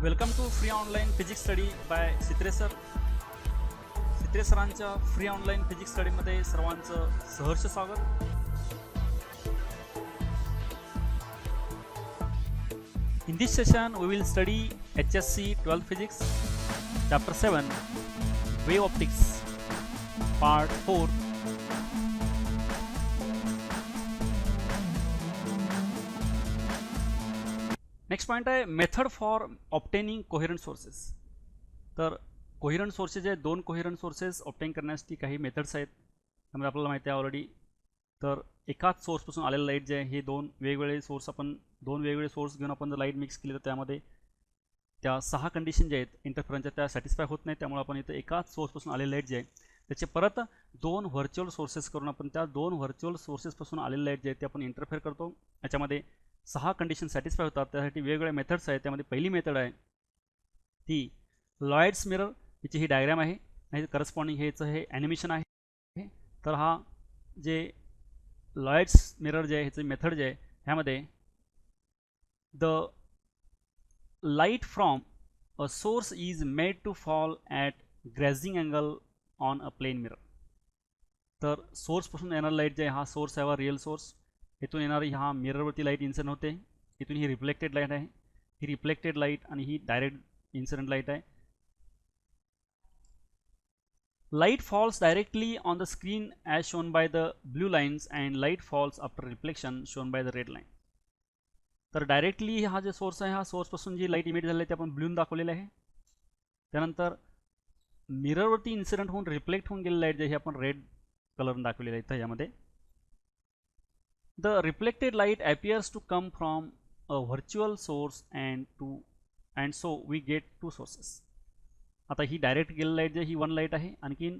Welcome to free online physics study by Sitre sir. Sitre सरांच्या free online physics स्टडीमध्ये सर्वांचं सहर्ष स्वागत. In this session we will study HSC 12 Physics Chapter 7 Wave Optics Part 4. Next point आहे method for obtaining coherent sources. तर coherent sources आहे, दोन coherent sources obtain करण्यासाठी काही मेथड्स आहेत. त्यामध्ये आपल्याला माहिती आहे ऑलरेडी. तर एकाच सोर्सपासून आलेलं लाईट जे आहे हे दोन वेगवेगळे सोर्स घेऊन आपण जर लाईट मिक्स केली तर त्यामध्ये त्या 6 कंडिशन जे आहेत इंटरफरन्सच्या त्या सॅटिस्फाय होत नाही. त्यामुळे आपण इथं एकाच सोर्सपासून आलेलं लाईट जे आहे त्याचे परत दोन व्हर्च्युअल सोर्सेस करून आपण त्या दोन व्हर्च्युअल सोर्सेसपासून आलेलं लाईट जे आहे ते आपण इंटरफेअर करतो. याच्यामध्ये 6 कंडिशन सॅटिस्फाय होतात. त्यासाठी वेगवेगळे मेथड्स आहेत. त्यामध्ये पहिली मेथड आहे ती लॉयड्स मिरर. याची ही डायग्राम आहे आणि करस्पॉन्डिंग हे ॲनिमेशन आहे. तर हा जे लॉयड्स मिरर जे आहे ह्याचं मेथड जे आहे ह्यामध्ये the light from a source is made to fall at grazing angle on a plane mirror. तर सोर्सपासून येणारा लाईट जे आहे हा सोर्स आहे रिअल सोर्स. इथून येणारी हा मिररवरती लाईट इन्सिडेंट होते. इथून ही रिफ्लेक्टेड लाईट आहे. ही रिफ्लेक्टेड लाईट आणि ही डायरेक्ट इन्सिडेंट लाईट आहे. Light falls directly on the screen as shown by the blue lines and light falls after reflection shown by the red line. तर directly हा जो source आहे हा सोर्सपासून जी light emit झाली ते आपण ब्लून दाखवलेलं आहे. त्यानंतर मिररवरती इन्सिडेंट होऊन रिफ्लेक्ट होऊन गेलेली लाईट जे हे आपण रेड कलर दाखवलेलं आहे. इथं यामध्ये the reflected light appears to come from a virtual source and so we get two sources. आता ही डायरेक्ट गेलेली लाईट जे ही वन लाईट आहे. आणखीन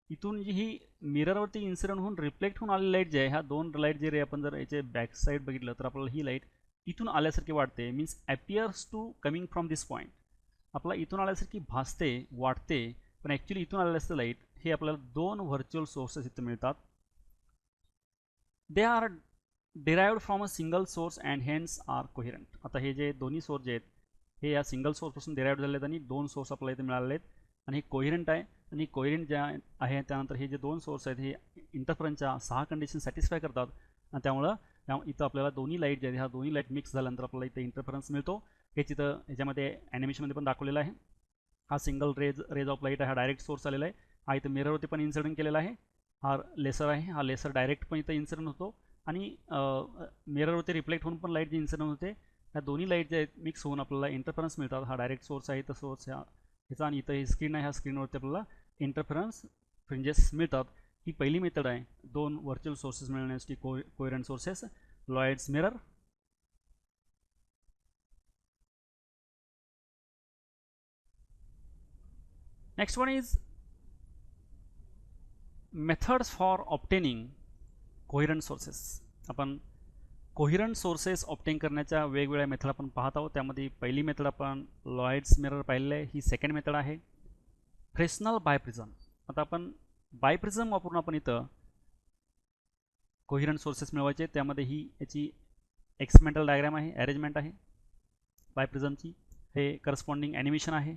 इथून जी ही मिररवरती इन्सिडेंट होऊन रिफ्लेक्ट होऊन आलेली लाईट जे आहे ह्या दोन लाईट जे रे आपण जर याचे बॅक साईड बघितलं तर आपल्याला ही लाईट इथून आल्यासारखी वाटते. Means appears to coming from this point. आपल्याला इथून आल्यासारखी भासते वाटते पण ॲक्च्युली इथून आलेलं असतं लाईट हे आपल्याला दोन व्हर्च्युअल सोर्सेस इथं मिळतात. They are derived from a single source and hence are coherent. आता हे जे दोन्ही सोर्स जे आहेत हे या सिंगल सोर्सपासून डिराइव्ड झाले आहेत आणि दोन सोर्स आपल्याला इथे मिळाले आहेत आणि हे कोहेरंट आहे. आणि कोहेरंट जे आहे त्यानंतर हे जे दोन सोर्स आहेत हे इंटरफरन्सच्या 6 कंडिशन सॅटिस्फाय करतात आणि त्यामुळं इथं आपल्याला दोन्ही लाईट जे आहेत ह्या दोन्ही लाईट मिक्स झाल्यानंतर आपल्याला इथे इंटरफरन्स मिळतो. हे तिथं ह्याच्यामध्ये ॲनिमेशनमध्ये पण दाखवलेलं आहे. हा सिंगल रेज ऑफ लाईट आहे. हा डायरेक्ट सोर्स आलेला आहे. हा इथं मिररवरती पण इन्सिडेंट केलेला आहे. हा लेसर आहे. हा लेसर डायरेक्ट पण इथं इन्सिडेंट होतो आणि मिररवरती रिफ्लेक्ट होऊन पण लाईट जी इन्सिडेंट होते ह्या दोन्ही लाईट जे आहेत मिक्स होऊन आपल्याला इंटरफरन्स मिळतात. हा डायरेक्ट सोर्स आहे. तर सोर्स ह्याचा आणि इथं ही स्क्रीन आहे. ह्या स्क्रीनवरती आपल्याला इंटरफरन्स फ्रिंजेस मिळतात. ही पहिली मेथड आहे दोन व्हर्च्युअल सोर्सेस मिळण्यासाठी coherent sources Lloyd's mirror. Next one is methods for obtaining coherent sources. आपण कोहेरंट सोर्सेस ऑब्टेन करण्याच्या वेगवेगळ्या मेथड आपण पाहत आहोत. त्यामध्ये पहिली मेथड आपण लॉयड्स मिरर पाहिलेलं आहे. ही सेकंड मेथड आहे फ्रेस्नल बायप्रिझम. आता आपण बायप्रिझम वापरून आपण इथं कोहेरंट सोर्सेस मिळवायचे. त्यामध्ये ही याची एक्सपेरिमेंटल डायग्राम आहे, अरेंजमेंट आहे बायप्रिझमची. हे करस्पॉन्डिंग ॲनिमेशन आहे.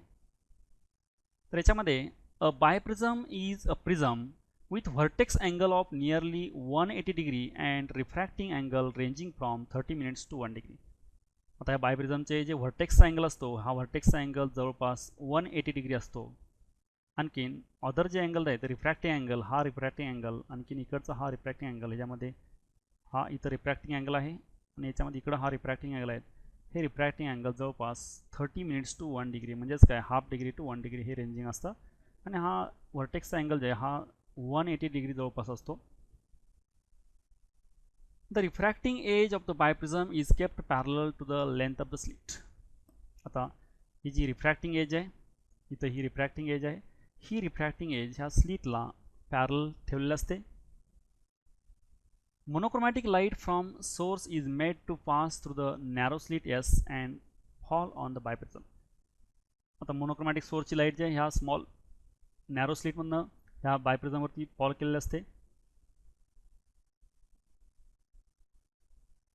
तर याच्यामध्ये a biprism is a prism with vertex angle of nearly 180 degree and refracting angle ranging from 30 minutes to 1 degree. आता या बायप्रिझमचे जे व्हर्टेक्सचा अँगल असतो हा व्हर्टेक्सचा अँगल जवळपास 180 डिग्री असतो. आणखीन अदर जे अँगल आहे ते रिफ्रॅक्टिंग अँगल, हा रिफ्रॅक्टिंग अँगल, आणखीन इकडचा हा रिफ्रॅक्टिंग अँगल, ह्याच्यामध्ये हा इथं रिफ्रॅक्टिंग अँगल आहे आणि याच्यामध्ये इकडं हा रिफ्रॅक्टिंग अँगल आहे. हे रिफ्रॅक्टिंग अँगल जवळपास 30 मिनिट्स टू 1 डिग्री म्हणजेच काय हाफ डिग्री टू 1 डिग्री हे रेंजिंग असतं. आणि हा व्हर्टेक्सचा अँगल जे आहे हा 180 डिग्री जवळपास असतो. The refracting edge of the biprism is kept parallel to the length of the slit. आता ही जी रिफ्रॅक्टिंग एज आहे इथं ही रिफ्रॅक्टिंग एज आहे. ही रिफ्रॅक्टिंग एज ह्या स्लिटला पॅरलल ठेवलेली असते. Monochromatic light from source is made to pass through the narrow slit S and fall on the biprism. आता monochromatic सोर्सची लाईट जी आहे ह्या स्मॉल नॅरो स्लिटमधनं ह्या बायप्रिझमवरती फॉल केलेले असते.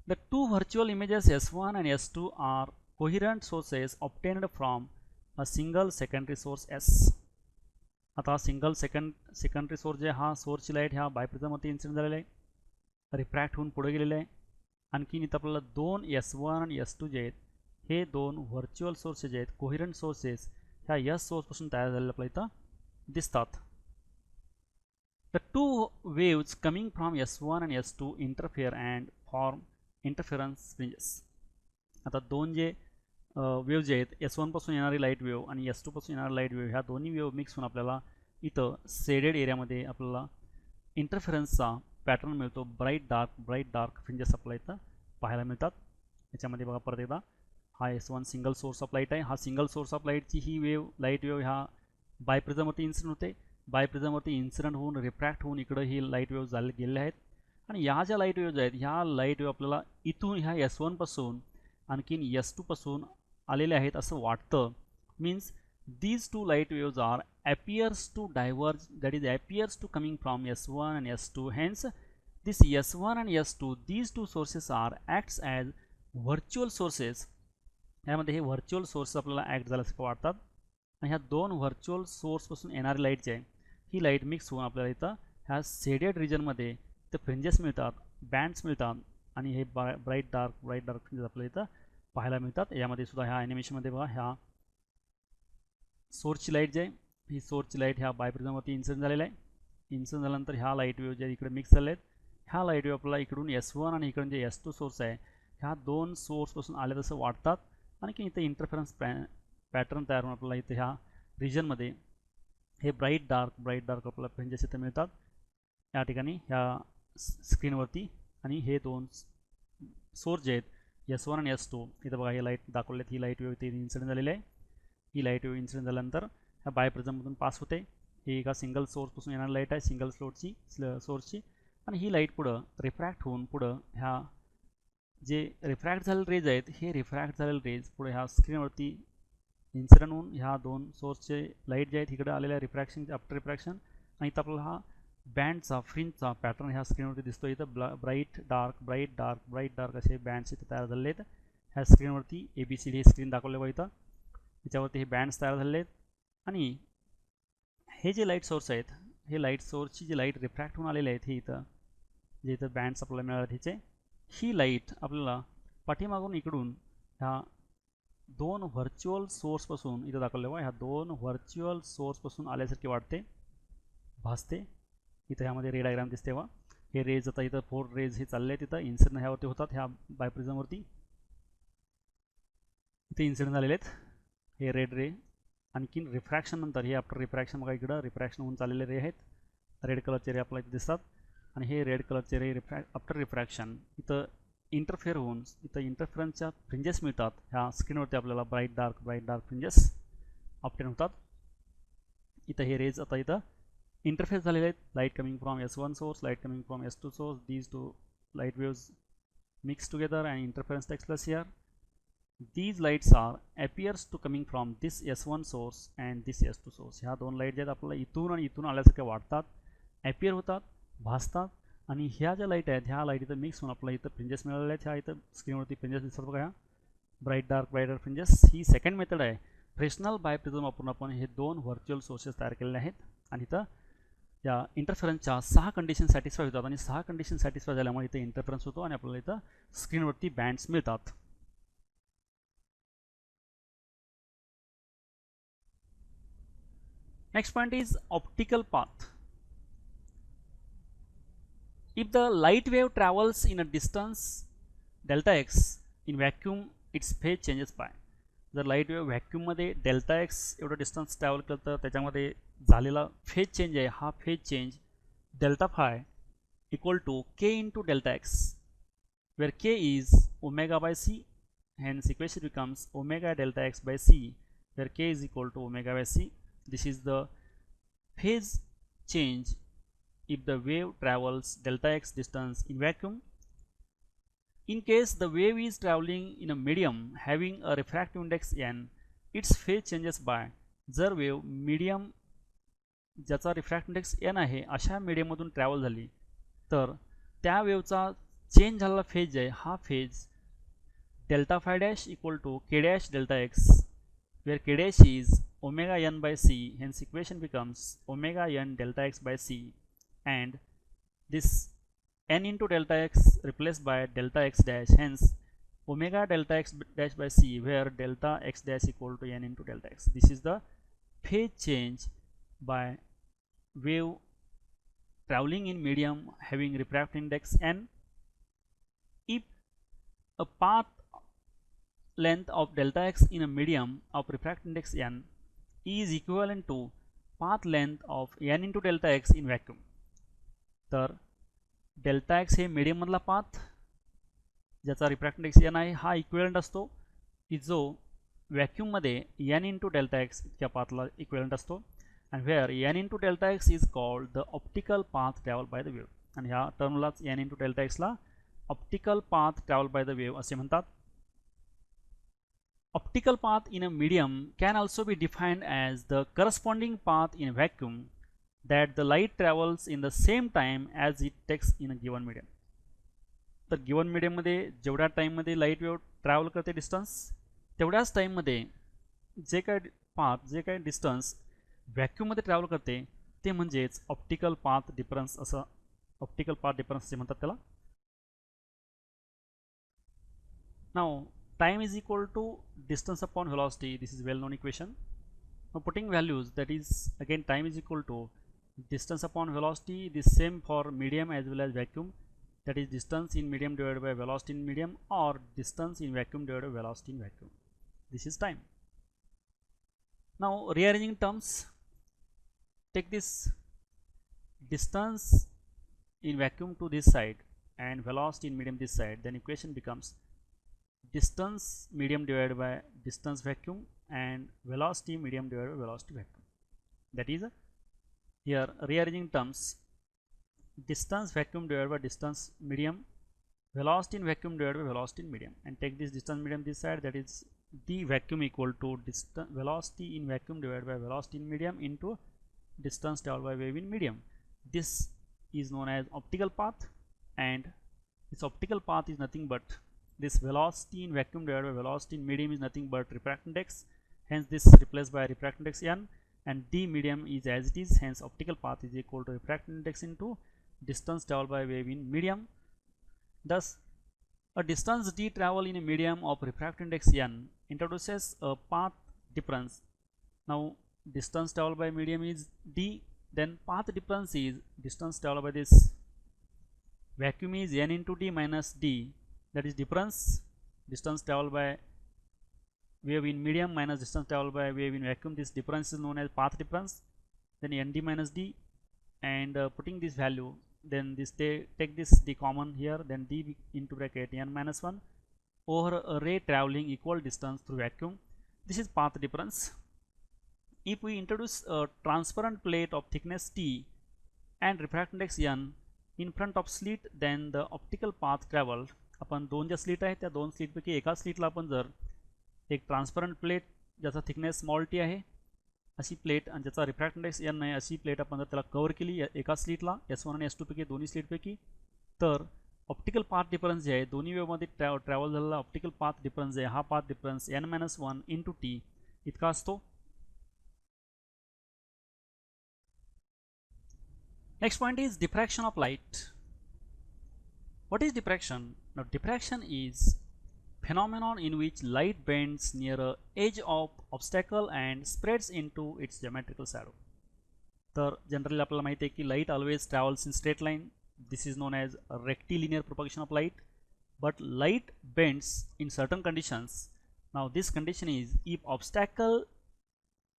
The two virtual images S1 and S2 are coherent sources obtained from a single secondary source S. आता हा single secondary source जे हा सोर्सची लाईट ह्या बायप्रिझमवरती इन्सिडेंट झालेला आहे, रिफ्रॅक्ट होऊन पुढे गेलेलं आहे. आणखीन इथं आपल्याला दोन S1 आणि S2 जे आहेत हे दोन व्हर्च्युअल सोर्सेस जे आहेत कोहिरंट सोर्सेस ह्या S सोर्सपासून तयार झालेल्या आपल्याला इथं दिसतात. The two waves coming from S1 and S2 interfere and form interference fringes. आता दोन जे वेव्ह जे आहेत S1 पासून येणारी लाईट वेव्ह आणि S2 पासून येणारी लाईट वेव्ह ह्या दोन्ही वेव्ह मिक्स होऊन आपल्याला इथं शेडेड एरियामध्ये आपल्याला इंटरफेरन्सचा पॅटर्न मिळतो. ब्राईट डार्क फ्रिंजेस आपल्याला इथं पाहायला मिळतात. याच्यामध्ये बघा परत एकदा हा S1 single source of light आहे. हा सिंगल सोर्स ऑफ लाईटची ही लाईट वेव्ह ह्या बायप्रिझमवरती इन्सिडेंट होते. बायप्रिझमवरती इन्सिडेंट होऊन रिफ्रॅक्ट होऊन इकडं ही लाईट वेव्ह झाले गेलेल्या आहेत. आणि या ज्या लाईट वेव्ह आहेत ह्या लाईट वेव्ह आपल्याला इथून ह्या S1 पासून आणखीन S2 पासून आलेले आहेत असं वाटतं. Means these two light waves are appears to diverge, that is appears to coming from S1 and S2. Hence this S1 and S2 these two sources are acts as virtual sources. यामध्ये हे virtual source आपल्याला act झाल्यासारखं वाटतात. आणि ह्या दोन virtual सोर्सपासून येणारी light जी आहे ही लाईट मिक्स होऊन आपल्याला इथं ह्या शेडेड रिजनमध्ये इथं फ्रिंजेस मिळतात, बँड्स मिळतात. आणि हे ब्राईट डार्क फ्रिंजेस आपल्याला इथं पाहायला मिळतात. यामध्ये सुद्धा ह्या ॲनिमेशनमध्ये बघा ह्या सोर्सची लाईट जी आहे ही सोर्सची लाईट ह्या बायप्रिझमवरती इन्सिडेंट झालेला आहे. इन्सिडेंट झाल्यानंतर ह्या लाईट वेव्ह ज्या इकडे मिक्स झाल्या आहेत ह्या लाईट वेव्ह आपल्याला इकडून S1 आणि इकडून जे S2 सोर्स आहे ह्या दोन सोर्सपासून आले तसं वाटतात. आणखी इथं इंटरफरन्स पॅटर्न तयार होऊन आपल्याला इथं ह्या रिजनमध्ये हे ब्राईट डार्क आपल्याला फ्रिंजेस इथं मिळतात या ठिकाणी ह्या स्क्रीनवरती. आणि हे दोन सोर्स जे आहेत S1 आणि S2 इथं बघा हे लाईट दाखवले आहेत. ही लाईट वेव्ह इथे इन्सिडेंट झालेली आहे. ही लाईट वेव्ह इन्सिडेंट झाल्यानंतर ह्या बायप्रिझममधून पास होते. ही एका सिंगल सोर्सपासून येणारी लाईट आहे, सिंगल सोर्सची. आणि ही लाईट पुढं रिफ्रॅक्ट होऊन पुढं ह्या जे रिफ्रॅक्ट झालेले रेज आहेत हे रिफ्रॅक्ट झालेले रेज पुढे ह्या स्क्रीनवरती इन्सिडेंट होऊन ह्या दोन सोर्सचे लाईट जे आहेत इकडे आलेल्या रिफ्रॅक्शन आफ्टर रिफ्रॅक्शन. आणि इथं आपल्याला हा बँडचा फ्रिंजचा पॅटर्न ह्या स्क्रीनवरती दिसतो. इथं ब्राईट डार्क असे बँड्स इथे तयार झालेले आहेत. ह्या स्क्रीनवरती ABCD हे स्क्रीन दाखवले बघा इथं. त्याच्यावरती हे बँड्स तयार झालेले आहेत. आणि हे जे लाईट सोर्स आहेत हे लाईट सोर्सची जी लाईट रिफ्रॅक्ट होऊन आलेले आहेत हे इथं जे इथं बँड्स आपल्याला मिळाले हिचे ही लाईट आपल्याला पाठीमागून इकडून ह्या दोन व्हर्च्युअल सोर्सपासून इथं दाखवले बघा ह्या दोन व्हर्च्युअल सोर्सपासून आल्यासारखे वाटते, भासते. इथं ह्यामध्ये रे डायग्राम दिसते बघा. हे रेज आता इथं 4 रेज हे चालले आहेत तिथं इन्सिडेंट ह्यावरती होतात ह्या बायप्रिझमवरती इथे इन्सिडेंट झालेले आहेत हे रेड रे. आणखीन रिफ्रॅक्शन नंतर हे आफ्टर रिफ्रॅक्शन बघा इकडं रिफ्रॅक्शन होऊन चाललेले रे आहेत. रेड कलरचे रे आपल्याला इथे दिसतात. आणि हे रेड कलरचे रे आफ्टर रिफ्रॅक्शन इथं इंटरफेअर होऊन इथं इंटरफरन्सच्या फ्रिंजेस मिळतात. ह्या स्क्रीनवरती आपल्याला ब्राईट डार्क फ्रिंजेस ऑब्टेन होतात. इथं हे रेज आता इथं इंटरफेस झालेले आहेत. Light coming from S1 source, light coming from S2 source. These two light waves mix together and interference takes place here. These lights are appears to coming from this S1 source and this S2 source. ह्या दोन light आहेत आपल्याला इथून आणि इथून आल्यासारखे वाटतात, appear होतात, भासतात. आणि ह्या ज्या लाईट आहेत ह्या लाईट इथं मिक्स होऊन आपल्याला इथं फ्रिंजेस मिळालेल्या आहेत. ह्या इथं स्क्रीनवरती फ्रिंजेस दिसतात बघा ह्या ब्राईट डार्क फ्रिंजेस. ही सेकंड मेथड आहे. फ्रेशनल बायप्रिझम वापरून आपण हे दोन व्हर्च्युअल सोर्सेस तयार केलेले आहेत. आणि इथं या इंटरफरन्सच्या 6 कंडिशन सॅटिस्फाय होतात. आणि 6 कंडिशन सॅटिस्फाय झाल्यामुळे इथं इंटरफरन्स होतो आणि आपल्याला इथं स्क्रीनवरती बँड्स मिळतात. Next point is optical path. If the light wave travels in a distance delta x in vacuum, its phase changes by. जर लाईट वेव्ह व्हॅक्यूममध्ये डेल्टा एक्स एवढं डिस्टन्स ट्रॅव्हल केलं तर त्याच्यामध्ये झालेला फेज चेंज आहे हा phase change delta phi equal to K into delta X, where K is omega by C. hence equation becomes omega delta x by c, where k is equal to omega by c. This is the phase change if the wave travels delta x distance in vacuum. In case the wave is traveling in a medium having a refractive index n, its phase changes by. जर wave medium ज्याचा refractive index n आहे अशा मीडियममधून travel झाली तर त्या वेवचा change झालेला phase आहे हा phase delta phi dash equal to k dash delta x, where k dash is omega n by c, hence equation becomes omega n delta x by c, and this n into delta x replaced by delta x dash, hence omega delta x dash by c, where delta x dash equal to n into delta x. This is the phase change by wave traveling in medium having refractive index n. If a path length of delta x in a medium of refractive index n is equivalent to path length of n into delta x in vacuum, तर delta x हे medium मधला path ज्याचा refractive index N आहे हा equivalent असतो की जो व्हॅक्यूममध्ये एन इंटू डेल्टा एक्स इतक्या पाथला इक्विव्हॅलंट असतो, and where n into delta x is called the optical path traveled by the wave, आणि ह्या टर्मलाच n into delta x ला optical path traveled by the wave असे म्हणतात. Optical path in a medium can also be defined as the corresponding path in a vacuum that the light travels in the same time as it takes in a given medium. तर given medium मध्ये जेवढ्या time मध्ये light wave travel करते distance, तेवढ्याच time मध्ये जे काय path जे काय डिस्टन्स व्हॅक्यूम मध्ये ट्रॅव्हल करते ते म्हणजेच ऑप्टिकल पाथ डिफरन्स असं ऑप्टिकल पाथ डिफरन्स असे म्हणतात त्याला. Now time is equal to distance upon velocity. This is well known equation. Now putting values, that is again time is equal to distance upon velocity, the same for medium as well as vacuum, that is distance in medium divided by velocity in medium, or distance in vacuum divided by velocity in vacuum. This is time. Now rearranging terms, take this distance in vacuum to this side and velocity in medium this side, then equation becomes distance medium divided by distance vacuum and velocity medium divided by velocity vacuum. That is here rearranging terms, distance vacuum divided by distance medium, velocity in vacuum divided by velocity in medium, and take this distance medium this side, that is the vacuum equal to distance velocity in vacuum divided by velocity in medium into distance traveled by wave in medium. This is known as optical path, and this optical path is nothing but this velocity in vacuum divided by velocity in medium is nothing but refractive index, hence this replaced by refractive index n, and d medium is as it is, hence optical path is equal to refractive index into distance traveled by wave in medium. Thus a distance d travel in a medium of refractive index n introduces a path difference. Now distance traveled by medium is d, then path difference is distance traveled by this vacuum is n into d minus d, that is difference distance traveled by wave in medium minus distance traveled by wave in vacuum. This difference is known as path difference, then nd minus d, and putting this value, then this take this d common here, then d into bracket n minus 1 over a ray traveling equal distance through vacuum. This is path difference. If we introduce a transparent plate of thickness t and refractive index n in front of slit, then the optical path traveled, आपण दोन ज्या slit आहेत त्या दोन स्लिटपैकी एका स्लिटला आपण जर एक ट्रान्सपरंट प्लेट ज्याचा थिकनेस स्मॉल टी आहे अशी प्लेट आणि ज्याचा रिफ्रॅक्टिव्ह इंडेक्स n आहे अशी प्लेट आपण जर त्याला कव्हर केली एका स्लिटला S1 आणि S2 पैकी दोन्ही स्लिटपैकी, तर ऑप्टिकल पाथ डिफरन्स जे आहे दोन्ही वेव्हमध्ये ट्रॅव्हल झालेला ऑप्टिकल पाथ डिफरन्स जे आहे हा path difference n-1 into T इतका असतो. Next point is diffraction of light. What is diffraction? Now diffraction is phenomenon in which light bends near a edge of obstacle and spreads into its geometrical shadow. तर generally आपल्याला माहिती आहे की light always travels in straight line. This is known as a rectilinear propagation of light, but light bends in certain conditions. Now this condition is if obstacle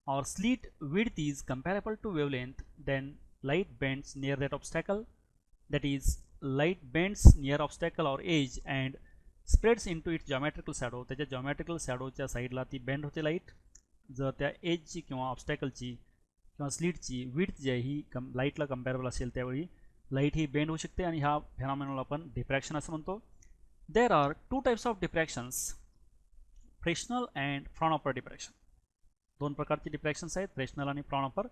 or slit width is comparable to wavelength, then light bends near that obstacle, that is light bends near obstacle or edge and spreads into its geometrical shadow. त्याच्या geometrical shadowच्या साईडला ती bend होते light. जर त्या एजची किंवा ऑब्स्टॅकलची किंवा स्लिटची width जी आहे ही लाईटला कंपॅरेबल असेल त्यावेळी लाईट ही बेंड होऊ शकते आणि ह्या फेनॉमेनॉला आपण डिफ्रॅक्शन असं म्हणतो. There are two types of diffractions, Fresnel and Fraunhofer diffraction. दोन प्रकारचे डिफ्रॅक्शन्स आहेत, फ्रेशनल आणि फ्रॉनऑपर.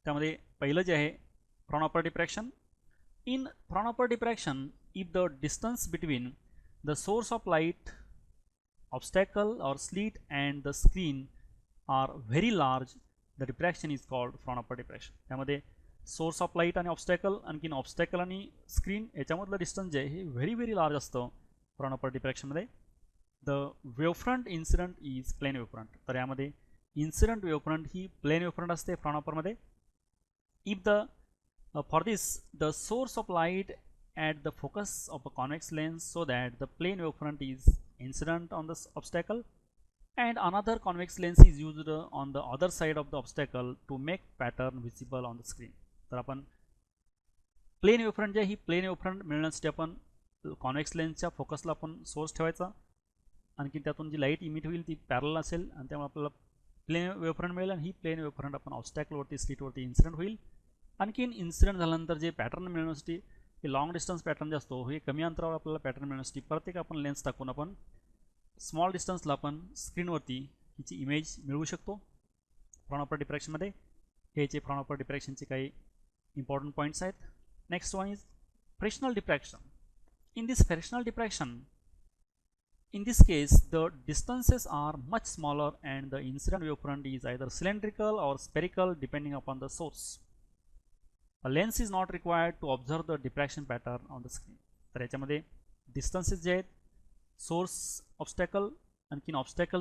त्यामध्ये पहिलं जे आहे फ्रॉनऑपर diffraction. In Fraunhofer diffraction, if the distance between the source of light, obstacle or slit and the screen are very large, the diffraction is called Fraunhofer diffraction. त्यामध्ये source of light आणि obstacle, आणखीन obstacle आणि screen याच्यामधलं distance जे आहे हे very large असतं Fraunhofer डिफ्रॅक्शनमध्ये. The wavefront incident is plane wavefront. तर यामध्ये इन्सिडंट वेवफ्रंट ही प्लेन वेवफ्रंट असते फ्रॉनॉपरमध्ये. If the for this the source of light at the focus of a convex lens so that the plane wavefront is incident on the obstacle and another convex lens is used on the other side of the obstacle to make pattern visible on the screen. तर आपण plain wavefront जे ही plane wavefront मिळण्यासाठी आपण convex लेन्सच्या फोकसला आपण source ठेवायचा, आणखी त्यातून जी light emit होईल ती पॅरल असेल आणि त्यामुळे आपल्याला प्लेन वेवफ्रंट मिळेल आणि ही प्लेन वेवफ्रंट आपण ऑब्स्टॅकलवरती स्लिटवरती इन्सिडेंट होईल. आणखीन इन्सिडेंट झाल्यानंतर जे पॅटर्न मिळण्यासाठी हे लॉंग डिस्टन्स पॅटर्न जे असतो हे कमी अंतरावर आपल्याला पॅटर्न मिळण्यासाठी प्रत्येक आपण लेन्स टाकून आपण स्मॉल डिस्टन्सला आपण स्क्रीनवरती हिची इमेज मिळवू शकतो फ्रॉनॉपर डिफ्रॅक्शनमध्ये. हे जे फ्रॉनॉपर डिफ्रॅक्शनचे काही इम्पॉर्टंट पॉईंट्स आहेत. Next one is Fresnel diffraction. In this Fresnel diffraction, in this case the distances are much smaller and the incident wavefront is either cylindrical or spherical depending upon the source. A lens is not required to observe the diffraction pattern on the screen. तर याच्यामध्ये distances जे आहेत source obstacle आणखीन obstacle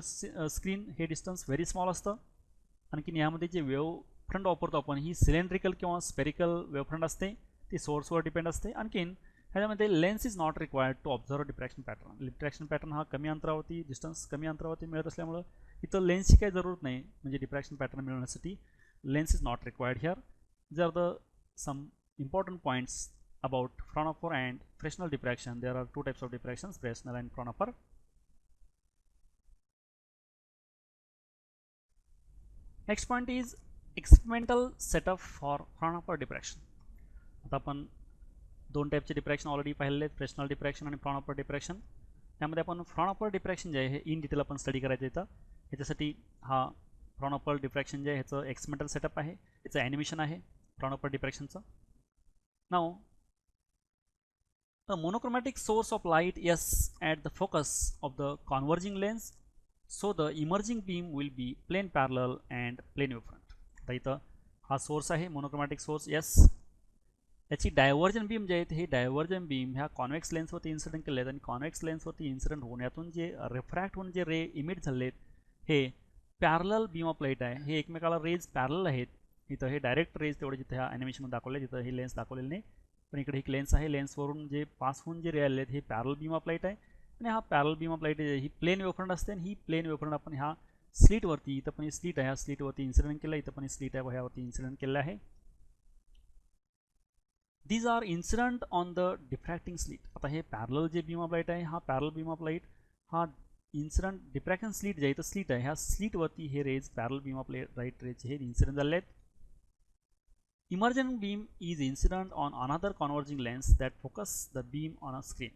screen हे distance very small असतं. आणखीन यामध्ये जे वेव फ्रंट वापरतो आपण ही सिलेंड्रिकल किंवा स्पेरिकल वेव फ्रंट असते, ती सोर्सवर डिपेंड असते. आणखीन ह्याच्यामध्ये lens is not required to observe diffraction pattern. Diffraction pattern हा कमी अंतरावरती डिस्टन्स कमी अंतरावरती मिळत असल्यामुळं इथं लेन्सची काही जरूरत नाही, म्हणजे डिफ्रॅक्शन पॅटर्न मिळवण्यासाठी lens is not required here. जर the some important points about Fraunhofer and Fresnel diffraction. There are two types of diffractions, Fresnel and Fraunhofer. Next point is experimental setup for Fraunhofer diffraction. आता आपण दोन टाईपचे diffraction already पाहिले आहेत, Fresnel diffraction आणि फ्रॉनॉपर diffraction. त्यामध्ये आपण फ्रॉनॉपर diffraction जे आहे हे इन डिटेल आपण स्टडी करायचं येतं. ह्याच्यासाठी हा फ्रॉनॉपर डिफ्रॅक्शन जे आहे ह्याचं एक्सपेरिमेंटल सेटअप आहे, याचं ॲनिमेशन आहे फ्रॉनॉपर डिफ्रॅक्शनचं. Now a monochromatic source of light S at the focus of the converging lens, so the emerging beam will be plane parallel and plane wavefront. आता इथं हा सोर्स आहे मोनोक्रोमॅटिक सोर्स S. याची divergence beam जे आहेत हे divergence beam ह्या convex लेन्सवरती incident केले आहेत आणि कॉन्वेक्स लेन्सवरती इन्सिडेंट होऊन यातून जे रिफ्रॅक्ट होऊन जे रे इमिट झाले आहेत हे पॅरलल बीम ऑफ लाईट आहे. हे एकमेकाला रेज पॅरलल आहेत. इथं हे डायरेक्ट रेज तेवढे जिथे ह्या ॲनिमेशनमध्ये दाखवले, जिथं हे लेन्स दाखवलेले नाही, पण इकडे एक लेन्स आहे. लेन्सवरून जे पास होऊन जे रे आले आहेत हे पॅरल बीम ऑफ लाईट आहे आणि हा पॅरल बीम ऑफ लाईट ही प्लेन वेवफ्रंट असते आणि ही प्लेन वेवफ्रंट आपण ह्या स्लीटवरती, इथं पण ही स्लीट आहे, ह्या स्लीटवरती इन्सिडेंट केलं, इथं पण ही स्लीट आहे, ह्यावरती इन्सिडेंट केलं आहे. These are incident on the diffracting slit. आता हे पॅरल जे बीम ऑफ लाईट आहे, हा पॅरल बीम ऑफ लाईट हा इन्सिडेंट डिफ्रॅक्शन स्लीट जे इथं स्लीट आहे, ह्या स्लीटवरती हे rays parallel beam of light rays हे इन्सिडेंट झाले आहेत. Emergent beam is incident on another converging lens that focus the beam on a screen.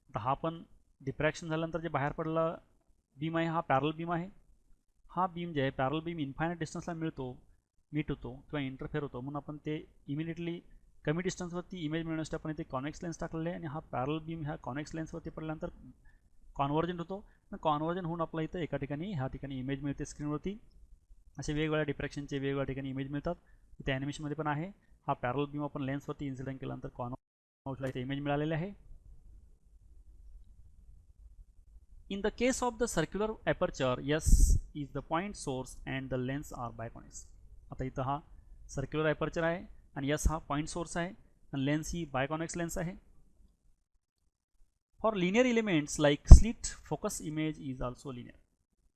आता हा पण डिफ्रॅक्शन झाल्यानंतर जे बाहेर पडला बीम आहे हा पॅरल बीम आहे. हा बीम जे आहे पॅरल बीम इन्फायनाइट डिस्टन्सला मीट होतो किंवा इंटरफेअर होतो, म्हणून आपण ते इमिडिएटली कमी डिस्टन्सवरती इमेज मिळण्यासाठी आपण इथे कॉन्वेक्स लेन्स टाकलेले आहे आणि हा पॅरल बीम ह्या कॉन्वेक्स लेन्सवरती पडल्यानंतर कॉन्व्हर्जंट होतो. कॉन्व्हर्जन होऊन आपला इथं एका ठिकाणी ह्या ठिकाणी इमेज मिळते स्क्रीनवरती. असे वेगवेगळ्या डिफ्रॅक्शनचे वेगवेगळ्या ठिकाणी इमेज मिळतात. इथे ॲनिमेशनमध्ये पण आहे. हा पॅरल बीम आपण लेन्सवरती इन्सिडेंट केल्यानंतर कॉन्व्हर्जला इथे इमेज मिळालेले आहे. In the case of the circular aperture, S is the point source and the lens are biconvex. आता इथं हा सर्क्युलर ॲपर्चर आहे आणि S हा पॉईंट सोर्स आहे आणि लेन्स ही बायकॉन्वेक्स लेन्स आहे. For linear elements like slit focus image is also linear.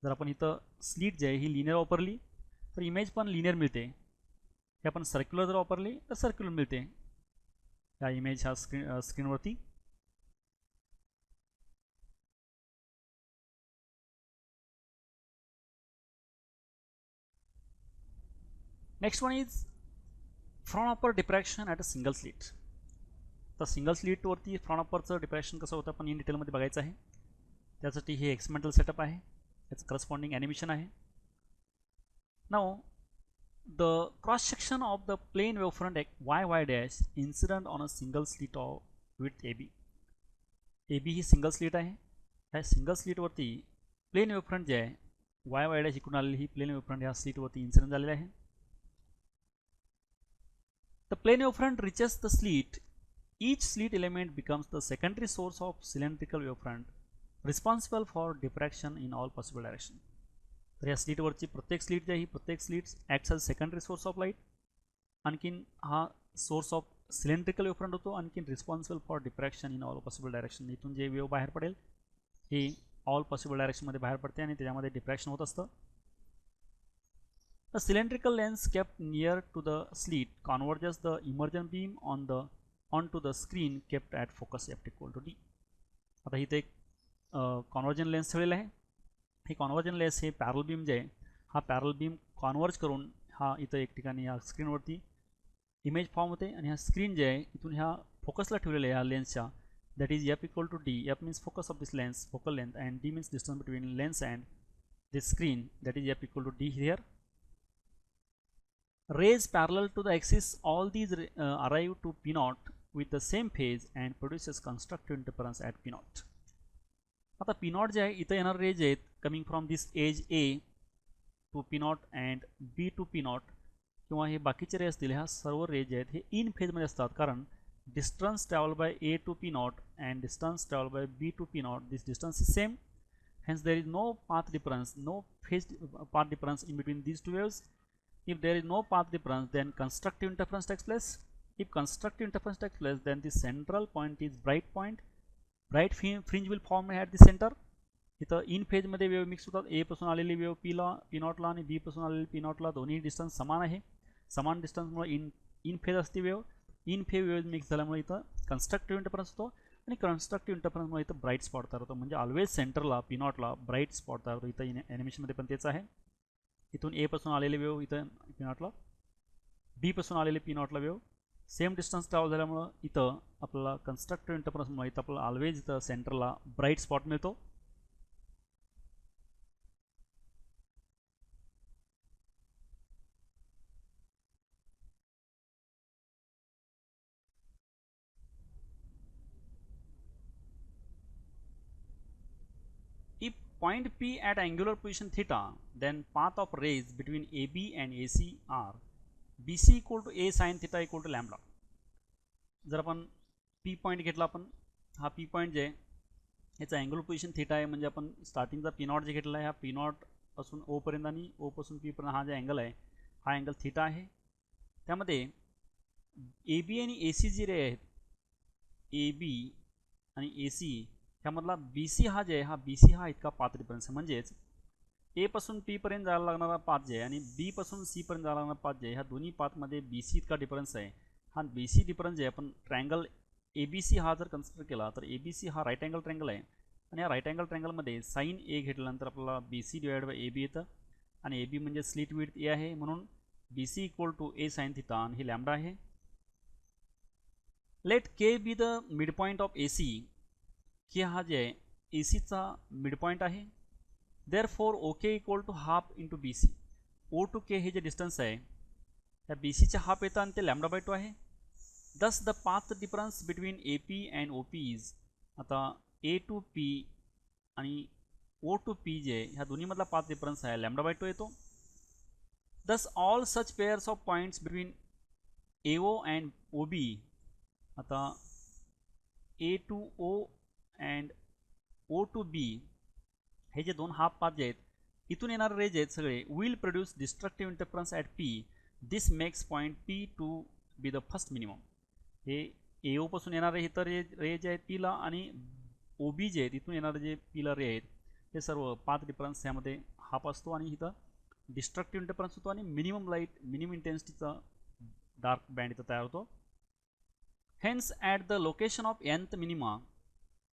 जर आपण इथं स्लीट जे आहे ही लिनियर वापरली तर इमेज पण लिनियर मिळते. हे आपण सर्क्युलर जर वापरली तर सर्क्युलर मिळते ह्या इमेज ह्या स्क्रीनवरती. Next one is Fraunhofer diffraction at a single slit. तर सिंगल स्लीटवरती फ्रॉनॉपरचं डिफ्रॅक्शन कसं होतं आपण इन डिटेलमध्ये बघायचं आहे. त्यासाठी हे एक्सपेरिमेंटल सेटअप आहे, याचं करस्पॉन्डिंग ॲनिमेशन आहे. Now the cross section of the plane wavefront y dash incident on a single slit of width AB. A B ही सिंगल स्लिट आहे. ह्या सिंगल स्लिटवरती प्लेन वेवफ्रंट जे आहे वाय वाय डॅश इकडून आलेली ही प्लेन वेवफ्रंट ह्या स्लिटवरती incident झालेली आहे. The plane wavefront reaches the slit. Each slit element becomes the secondary source of cylindrical wavefront responsible for diffraction in all possible direction. तर या स्लिटवरची प्रत्येक स्लिट जी आहे ही प्रत्येक slit acts as secondary source of light. आणखीन हा source of cylindrical wavefront होतो. आणखीन responsible for diffraction in all possible direction. इथून जे वेव बाहेर पडेल हे ऑल पॉसिबल डायरेक्शनमध्ये बाहेर पडते आणि त्याच्यामध्ये डिफ्रॅक्शन होत असतं. A cylindrical lens kept near to the slit converges the emergent beam onto the screen kept at focus f equal to d. आता इथे एक कॉन्वर्जन लेन्स ठेवलेला आहे. हे कॉन्वर्जन लेन्स हे पॅरल बीम जे आहे हा पॅरल बीम कॉन्वर्ज करून हा इथं एक ठिकाणी या स्क्रीनवरती इमेज फॉर्म होते आणि हा स्क्रीन जे आहे इथून ह्या फोकसला ठेवलेला आहे ह्या लेन्सच्या. That is f equal to d. F means focus of this lens focal length and d means distance between lens and this screen. That is f equal to d here. Rays parallel to the axis, all these arrive to P naught with the same phase and produces constructive interference at P naught. आता P naught जे आहे इथं येणार rays आहेत coming from this edge A to P naught and B to P naught किंवा हे बाकीचे रे असतील ह्या सर्व रेज जे आहेत हे इन फेजमध्ये असतात. कारण distance travel by A to P naught and distance travel by B to P naught this distance is same. Hence there is no path difference, no phase path difference in between these two waves. If there is no path difference, then constructive interference takes place. If constructive interference takes place, then the central point is bright point. Bright fringe will form at the center. इथं in फेजमध्ये wave mix होतात. ए पासून आलेली wave P नॉटला आणि बी पासून आलेली P नॉटला दोन्ही distance समान आहे. समान डिस्टन्समुळे इन फेज असते wave. In phase wave mix झाल्यामुळे इथं कन्स्ट्रक्टिव्ह इंटरफरन्स होतो आणि कन्स्ट्रक्टिव्ह इंटरफरन्समुळे इथं ब्राईट स्पॉट तयार होतो. म्हणजे ऑलवेज सेंटरला पी नॉटला ब्राईट स्पॉट तयार होतो. इथं ॲनिमेशनमध्ये पण तेच आहे. इथून ए पासून आलेले वेव इथं पी नॉटला बी पासून आलेले पी नॉटला वेव सेम डिस्टन्स ट्रॅव्हल झाल्यामुळं इथं आपल्याला कन्स्ट्रक्टिव्ह इंटरफरन्समुळे इथं आपल्याला ऑलवेज इथं सेंटरला ब्राईट स्पॉट मिळतो. If point P at angular position theta, then path of rays between AB and AC are BC equal to A sin theta equal to lambda. जर आपण P पॉईंट घेतला आपण हा P पॉईंट जे याचा angular position theta आहे म्हणजे आपण स्टार्टिंगचा P नॉट जे घेतला आहे हा P नॉट पासून O पर्यंत आणि O पासून P पर्यंत हा जे अँगल आहे हा अँगल थीटा आहे. त्यामध्ये AB आणि AC जी रे आहेत AB आणि AC ह्यामधला BC हा जे आहे हा BC हा इतका पाथ डिफरन्स आहे. म्हणजेच ए पासून पी पर्यंत जायला लागणारा पाथ जे आहे आणि बी पासून सी पर्यंत जायला लागणारा पाथ जे आहे ह्या दोन्ही पाथमध्ये BC इतका डिफरन्स आहे. हा BC डिफरन्स जे आहे आपण ट्रायंगल ABC हा जर कन्सिडर केला तर ABC हा राईट अँगल ट्रँगल आहे आणि या राईट अँगल ट्रँगलमध्ये साईन ए घेतल्यानंतर आपल्याला BC डिवाइड बाय AB येतं आणि AB म्हणजे स्लिट विड्थ ए आहे म्हणून BC equal to A sine theta आणि ही लॅम्बडा आहे. Let K be the mid point of AC. K हा जे आहे ACचा मिड पॉईंट आहे. Therefore OK equal to half into BC. O to K हे जे डिस्टन्स आहे त्या BCच्या हाफ येतं आणि ते लॅम्बडा बाय 2 आहे. Thus the path difference between AP and OP is. आता A टू P आणि O टू P जे ह्या दोन्हीमधला पाथ डिफरन्स आहे लॅम्बडा बाय 2 येतो. Thus all such pairs of points between AO and OB. आता A to O and O to B हे जे दोन हाफ पाथ जे आहेत इथून येणारे रेज आहेत सगळे will produce destructive interference at P. This makes point P to be the first minimum. हे AO पासून येणारे इतर रे जे आहेत पीला आणि OB जे आहेत इथून येणारे जे पीला रे आहेत हे सर्व पाथ डिफरन्स ह्यामध्ये हाफ असतो आणि इथं डिस्ट्रक्टिव्ह इंटरफरन्स होतो आणि मिनिमम लाईट मिनिमम इंटेन्सिटीचा डार्क बँड इथं तयार होतो. Hence at the location of nth minima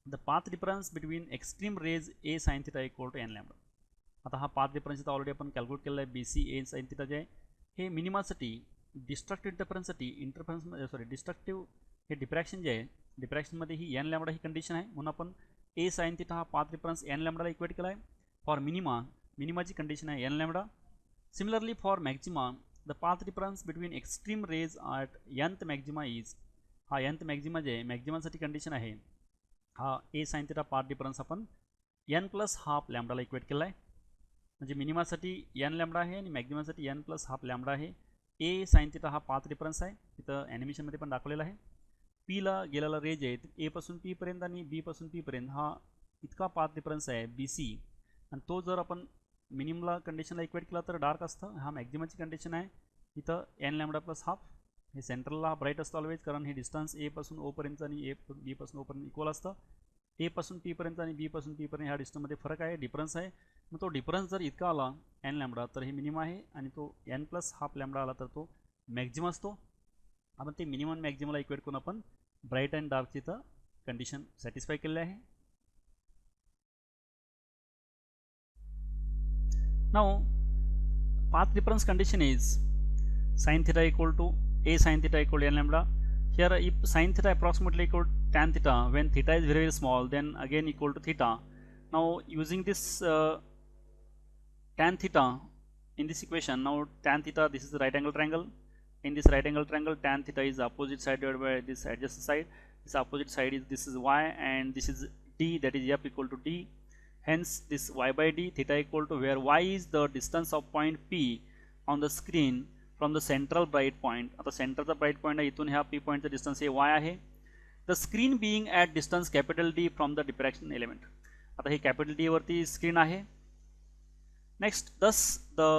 the path difference between extreme rays A sine theta equal to n lambda. आता हा पाथ डिफरन्स इथं ऑलरेडी आपण कॅल्क्युलेट केलेला आहे. BC A साइन थिटा जे आहे हे मिनिमासाठी डिस्ट्रक्टिव्ह इंटरफरन्ससाठी डिस्ट्रक्टिव्ह हे डिफ्रॅक्शन जे आहे डिफ्रॅक्शनमध्ये ही n लॅम्बडा ही कंडिशन आहे म्हणून आपण A साइन थिटा हा पाथ डिफरन्स n लॅम्बडाला इक्वेट केला आहे. फॉर मिनिमाची कंडिशन आहे n lambda. Similarly for maxima the path difference between extreme rays at nth maxima is. हा nth मॅक्झिमा जे आहे मॅक्झिमासाठी कंडिशन आहे हा a sine theta path difference आपण एन प्लस हाफ लॅम्बडाला इक्वेट केला आहे. म्हणजे मिनिमासाठी एन लॅम्बडा आहे आणि मॅक्झिममसाठी एन प्लस हाफ लॅम्बडा आहे. ए साइन थिटा हा पाथ डिफरन्स आहे, इथं ॲनिमेशनमध्ये पण दाखवलेला आहे. पीला गेलेला रेज आहे ए पासून पी पर्यंत आणि बी पासून पी पर्यंत हा इतका पाथ डिफरन्स आहे बी सी, आणि तो जर आपण मिनिममला कंडिशनला इक्वेट केला तर डार्क असतं. हा मॅक्झिममची कंडिशन आहे, इथं एन लॅम्बडा प्लस हाफ. हे सेंट्रलला ब्राईट असतं ऑलवेज, कारण हे डिस्टन्स ए पासून ओ पर्यंत आणि ए बी पासून ओ पर्यंत इक्वल असतं. ए पासून पी पर्यंत आणि बी पासून पी पर्यंत ह्या डिस्टन्समध्ये फरक आहे, डिफरन्स आहे. मग तो डिफरन्स जर इतका आला एन लॅम्बडा तर हे मिनिमम आहे, आणि तो एन प्लस हाफ लॅम्बडा आला तर तो मॅक्झिमम असतो. आपण ते मिनिमम मॅक्झिममला इक्वेट करून आपण ब्राईट अँड डार्कची इथं कंडिशन सॅटिस्फाय केलेली आहे. Now path difference condition is sin theta equal to a sin theta equal to n lambda. Here if sin theta approximately equal to tan theta, when theta is very, very small, then again equal to theta. Now using this tan theta in this equation, now tan theta, this is the right angle triangle. In this right angle triangle, tan theta is opposite side divided by this adjacent side. This opposite side is, this is y, and this is d, that is f equal to d. Hence this y by d, theta equal to, where y is the distance of point P on the screen from the central bright point. आता सेंटरचा bright point आहे, इथून ह्या P पॉईंटचा distance हे y आहे. The screen being at distance capital D from the diffraction element. आता हे कॅपिटल D वरती स्क्रीन आहे. Next, thus the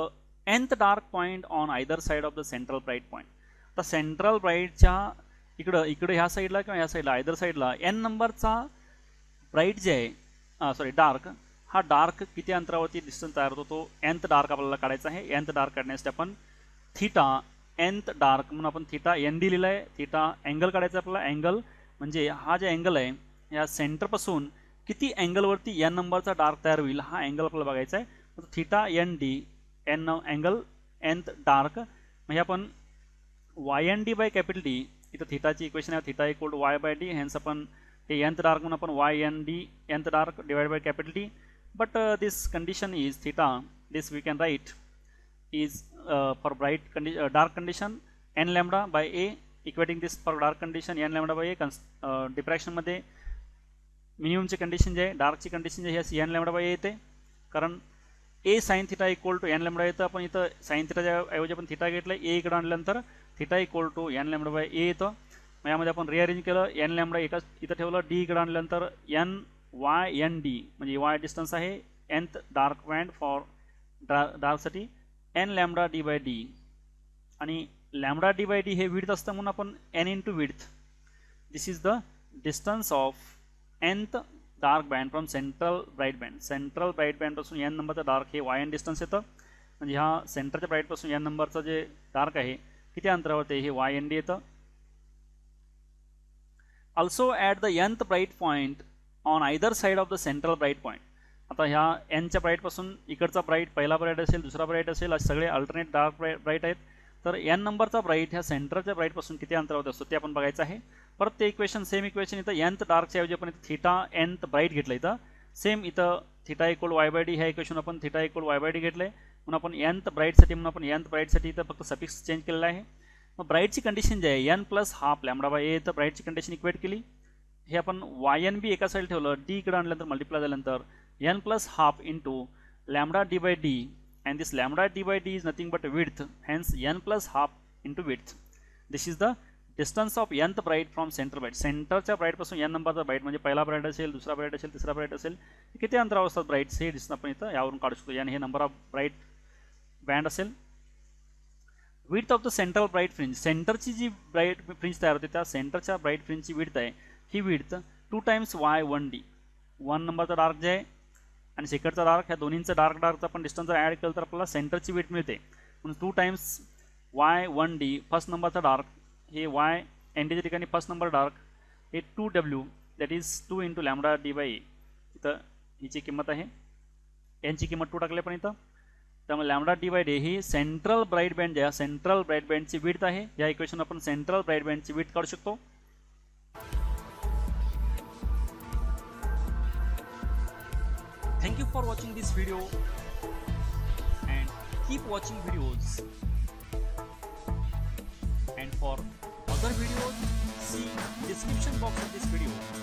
nth dark point on either side of the central bright point. आता central ब्राईटच्या इकडे ह्या साईडला किंवा ह्या साईडला आयदर साईडला n नंबरचा ब्राईट जे आहे, सॉरी डार्क, हा डार्क किती अंतरावरती डिस्टन्स तयार होतो तो nth डार्क आपल्याला काढायचा आहे. nth डार्क काढण्यासाठी आपण थीटा nth डार्क म्हणून आपण थीटा एन डी लिहिला आहे. थीटा अँगल काढायचा आपल्याला, अँगल म्हणजे हा जे अँगल आहे या सेंटरपासून किती अँगलवरती n नंबरचा डार्क तयार होईल हा अँगल आपल्याला बघायचा आहे. Theta n d n angle nth dark, म्हणजे आपण y n d by capital D, इथं थीटाची इक्वेशन आहे theta equal to y by d. Hence आपण हे nth डार्क म्हणून आपण y n d nth dark divide by capital D. But this condition is theta, this we can write is for bright dark condition n lambda by a, equating this for dark condition n lambda by a. Diffraction मध्ये मिनिममची condition जे आहे, डार्कची condition जे आहे n lambda by ए येते, कारण a sin theta equal to n lambda येतं. आपण इथं साइन थिटाच्या ऐवजी आपण थिटा घेतलं, a इकडे आणल्यानंतर theta equal to n lambda by a येतं. मग यामध्ये आपण रिअरेंज केलं, n लॅम्बडा एकाच इथं ठेवलं, d इकडे आणल्यानंतर n y n d, म्हणजे y डिस्टन्स आहे nth डार्क बँड फॉर डार्कसाठी n lambda d by d, आणि लॅम्बडा डी बाय डी हे विड्थ असतं म्हणून आपण n into width. This is the distance of nth dark band from central bright band. Central bright बँडपासून n नंबरचा dark हे yn distance येतं, म्हणजे ह्या सेंटरच्या ब्राईटपासून n नंबरचा जे डार्क आहे किती अंतरावरती हे yn d येतं. Also at the nth bright point on either side of the central bright point. आता ह्या एनच्या ब्राईटपासून इकडचा ब्राईट, पहिला ब्राईट असेल, दुसरा ब्राईट असेल, असे सगळे अल्टरनेट डार्क ब्राईट आहेत. तर n नंबरचा ब्राईट ह्या सेंटरच्या ब्राईटपासून किती अंतरावरती असतो ते आपण बघायचं आहे. परत ते इक्वेशन, सेम इक्वेशन इथं nth डार्कच्या ऐवजी आपण इथं थीटा nth ब्राईट घेतलं, इथं सेम इथं theta equal Y by D, ह्या इक्वेशन आपण theta equal Y by D घेतलं आहे. म्हणून आपण nth ब्राईटसाठी म्हणून आपण nth ब्राईटसाठी इथं फक्त सफिक्स चेंज केलेला आहे. मग ब्राईटची कंडिशन जी आहे n plus half lambda by a, तर ब्राईटची कंडिशन इक्वेट केली. हे आपण वाय एन बी एका साईड ठेवलं, डी इकडे आणल्यानंतर मल्टिप्लाय झाल्यानंतर n plus half into lambda d by d, and this lambda d by d is nothing but width, hence n plus half into width. This is the distance of nth bright from center bright. सेंटरच्या bright पासून n नंबरचा bright, म्हणजे पहिला bright असेल, दुसरा bright असेल, तिसरा bright असेल, किती अंतरावर असतात ब्राईट्स हे डिस्टन्स आपण इथं यावरून काढू शकतो. याने हे नंबर ऑफ ब्राईट बँड असेल. Width of the central bright fringe, सेंटरची जी ब्राईट फ्रिंज तयार होते त्या सेंटरच्या ब्राईट फ्रिंजची विड्थ आहे, ही विड्थ 2 times y1d, 1 नंबरचा डार्क जे आहे आणि सेकंडचा डार्क, ह्या दोन्हींचा डार्कचा आपण डिस्टन्स जर ॲड केलं तर आपल्याला सेंटरची विड्थ मिळते. म्हणून 2 times y1d, फर्स्ट नंबरचा डार्क हे y एन डीच्या ठिकाणी फर्स्ट नंबर डार्क हे 2w, that is 2 into lambda d by a. इथं हिची किंमत आहे, एनची किंमत 2 टाकले पण इथं. त्यामुळे lambda d by D he central bright band ज्या सेंट्रल ब्राईट बँडची विड्थ आहे. या इक्वेशन आपण सेंट्रल ब्राईट बँडची विड्थ काढू शकतो. Thank you for watching this video and keep watching videos, and for other videos see description box of this video.